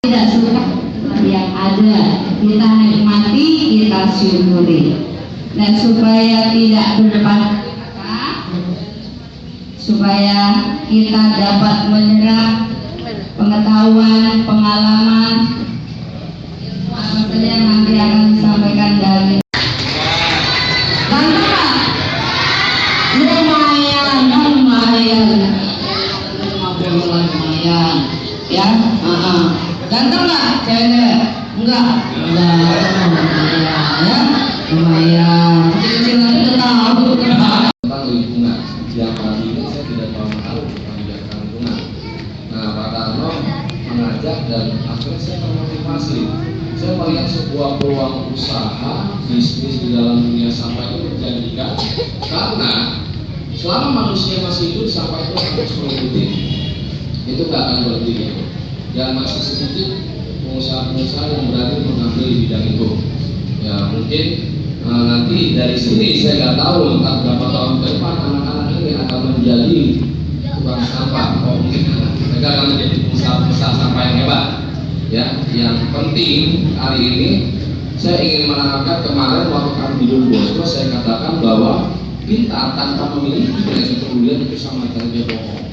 tidak suka yang ada, kita nikmati, kita syukuri. Dan supaya tidak berdebat, supaya kita dapat menyerap pengetahuan, pengalaman, apa saja yang nanti akan disampaikan dari lumayan ya, ganteng nggak ceweknya? Enggak ya, lumayan kecil aja udah tahu tentang lingkungan. Yang pagi ini saya tidak terlalu tahu tentang biarkan lingkungan. Nah, Pak Tarno mengajak dan akhirnya saya termotivasi. Saya melihat sebuah peluang usaha bisnis di dalam dunia sampah itu menjanjikan, karena selama manusia masih hidup sampah itu akan terus mengikuti, itu nggak akan berhenti. Dan masih sedikit pengusaha-pengusaha yang berani mengambil di bidang itu. Ya mungkin nanti dari sini saya nggak tahu entah berapa tahun ke depan anak-anak ini akan menjadi tukang sampah. Oh mungkin mereka akan menjadi pengusaha sampah yang hebat. Ya, yang penting hari ini saya ingin menanamkan, kemarin waktu kami di Don Bosco saya katakan bahwa pintar tanpa memiliki nilai kepedulian itu sama saja bohong.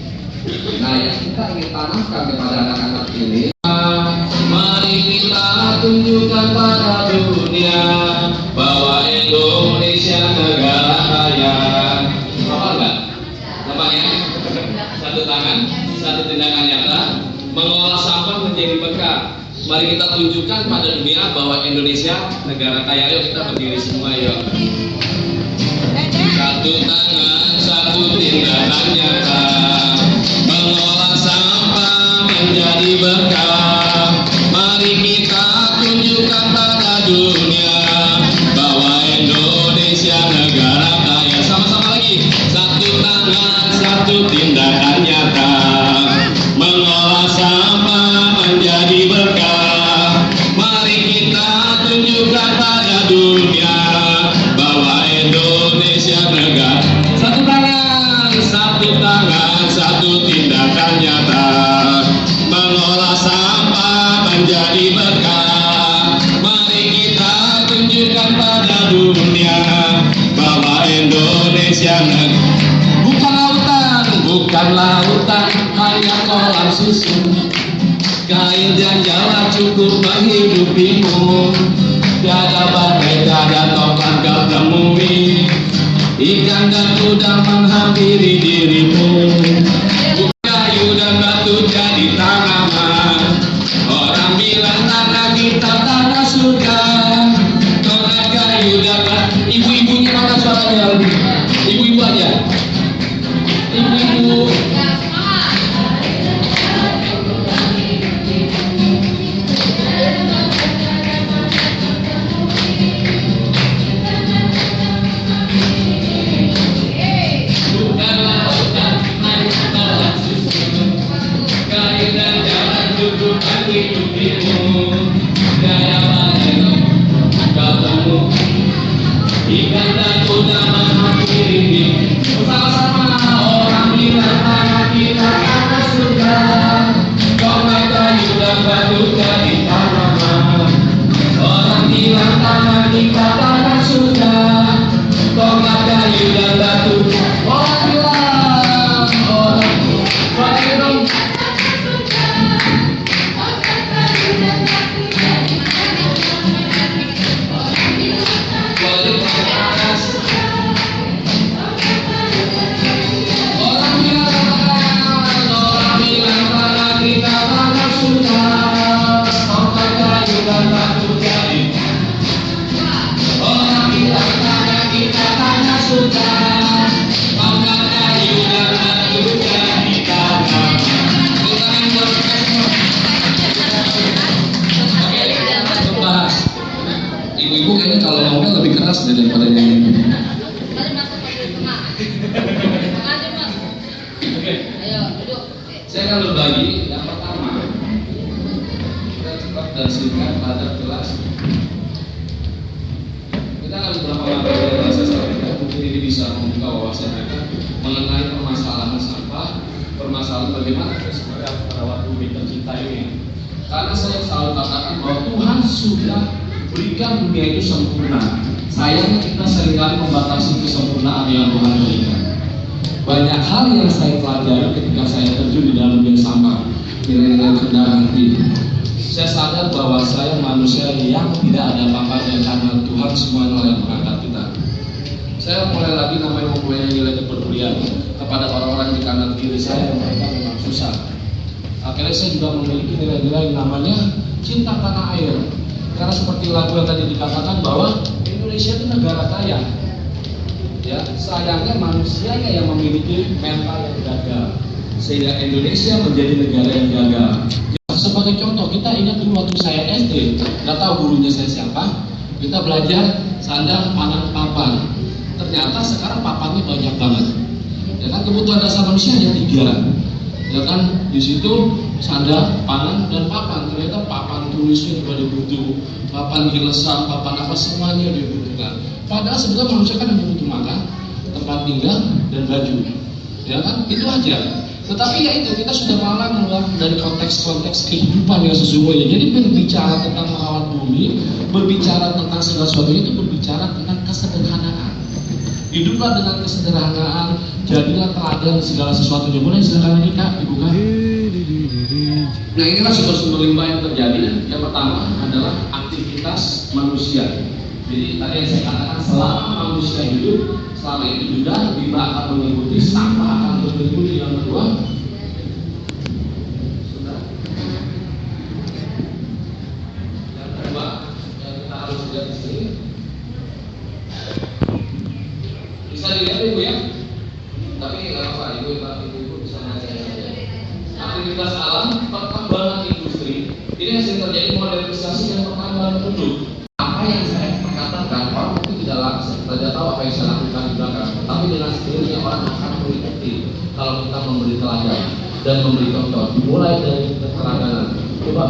Nah, yang kita ingin tanamkan kepada anak-anak ini, mari kita tunjukkan pada dunia bahwa Indonesia negara kaya. Apa enggak? Namanya satu tangan, satu tindakan nyata, mengolah sampah menjadi berkah. Mari kita tunjukkan pada dunia bahwa Indonesia negara kaya. Yuk kita berdiri semua yuk. Satu tangan, satu tindakan nyata, mengolah sampah menjadi berkah. Mari kita tunjukkan pada dunia bahwa Indonesia negara kaya. Sama-sama lagi. Satu tangan, satu tindakan nyata, mengolah sampah menjadi berkah. Mari kita tunjukkan pada dunia bahwa Indonesia negara. Satu tangan, satu tindakan nyata, mengolah sampah menjadi berkah. Mari kita tunjukkan pada dunia bahwa Indonesia negara bukan lautan, hanya kolam susu. Kail dan jala cukup menghidupimu. Tiada badai, tiada topan kau temui. Ikan dan udang menghampiri dirimu. Kayu dan batu jadi tanaman. Orang bilang tanah kita tanah surga. Tongkat kayu dan batu. Ibu-ibunya mana suaranya? Ibu-ibu aja. Ibu-ibu. Ikan dan udang menghampiri dirimu. Sama-sama orang bilang tanah kita tanah surga. Tongkat kayu dan batu jadi tanaman. Orang bilang tanah kita tanah surga. Tongkat kayu dan batu. Orang bilang ibu-ibu kayaknya kalau ngomel lebih keras daripada yang ini. Saya akan berbagi. Yang pertama, kita cepat dan singkat, padat, jelas. Kita akan beberapa materi yang saya sampaikan. Mungkin ini bisa membuka wawasan kita mengenai permasalahan sampah, permasalahan bagaimana kita sebagai perawat bumi tercinta ini Karena saya selalu katakan bahwa Tuhan sudah berikan dunia itu sempurna. Sayangnya kita seringkali membatasi kesempurnaan yang Tuhan berikan. Banyak hal yang saya pelajari ketika saya terjun di dalam dunia sampah, nilai-nilai rendah hati. Saya sadar bahwa saya manusia yang tidak ada apa-apanya karena Tuhan semua yang mengangkat kita. Saya mulai lagi mempunyai nilai kepedulian kepada orang-orang di kanan kiri saya yang mereka memang susah. Akhirnya saya juga memiliki nilai-nilai yang namanya cinta tanah air. Karena seperti lagu yang tadi dikatakan bahwa Indonesia itu negara kaya. Ya, sayangnya manusianya yang memiliki mental yang gagal, sehingga Indonesia menjadi negara yang gagal. Sebagai contoh, kita ingat dulu waktu saya SD, nggak tahu gurunya saya siapa, kita belajar sandang, pangan, papan. Ternyata sekarang papannya banyak banget. Ya kan, kebutuhan dasar manusia hanya 3. Ya kan, di situ sandang, pangan, dan papan. Ternyata papan tulisnya juga dibutuh, papan gilesan, papan apa semuanya dibutuhkan. Padahal sebenarnya manusia kan hanya butuh makan, tempat tinggal, dan baju. Ya kan, itu aja. Tetapi ya itu, kita sudah malah keluar dari konteks-konteks kehidupan yang sesungguhnya. Jadi berbicara tentang merawat bumi, berbicara tentang segala sesuatu itu berbicara tentang kesederhanaan. Hiduplah dengan kesederhanaan, jadilah teladan segala sesuatunya. Boleh silakan lagi Kak, Ibu Kak. Nah, inilah sumber-sumber limbah yang terjadi. Yang pertama adalah aktivitas manusia. Jadi tadi yang saya katakan, selama manusia hidup, selama itu juga limbah akan mengikuti, sampah akan terus mengikuti. Yang kedua, yang kita harus lihat di sini, bisa dilihat Ibu ya, tapi nggak apa-apa, Ibu bisa melihat saja. Aktivitas alam, pertambangan industri, ini yang sering terjadi modernisasi dan pertambangan penduduk. Apa yang saya katakan, orang mungkin tidak tahu apa yang saya lakukan di belakang, tapi dengan sendirinya orang akan mengikuti kalau kita memberi teladan dan memberi contoh, dimulai dari keteladanan. Coba